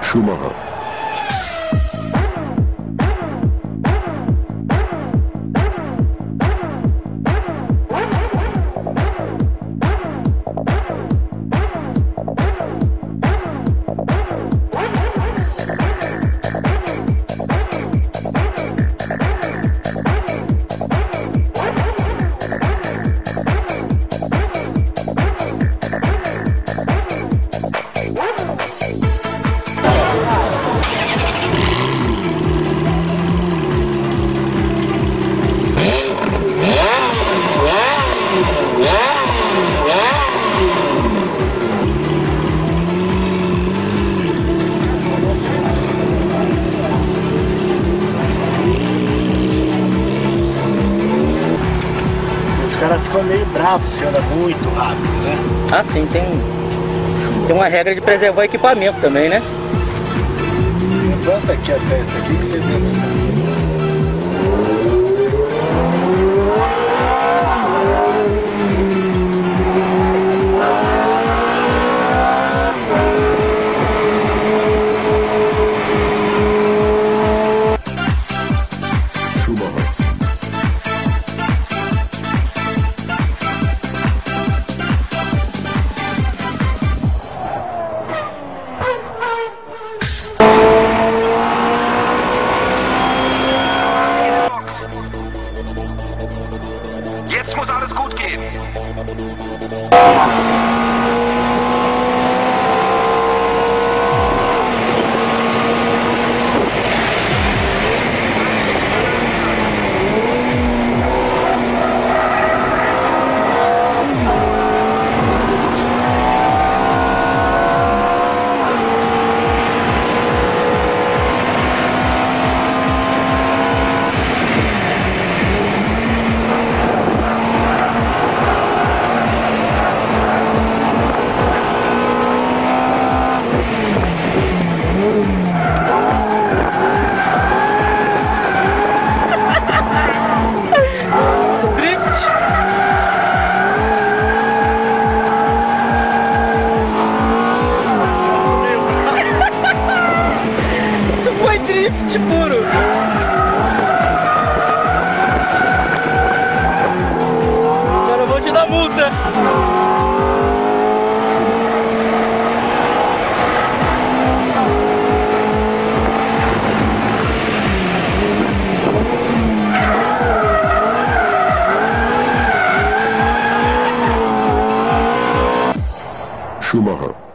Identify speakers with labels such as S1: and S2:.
S1: Schumacher.
S2: Os caras ficam meio bravos se anda muito rápido, né?
S3: Ah, sim, tem uma regra de preservar o equipamento também, né?
S2: Levanta aqui até esse aqui que você vê, né?
S4: Jetzt muss alles gut gehen.
S3: Drift puro. Os caras vão te dar multa.
S1: Schumacher.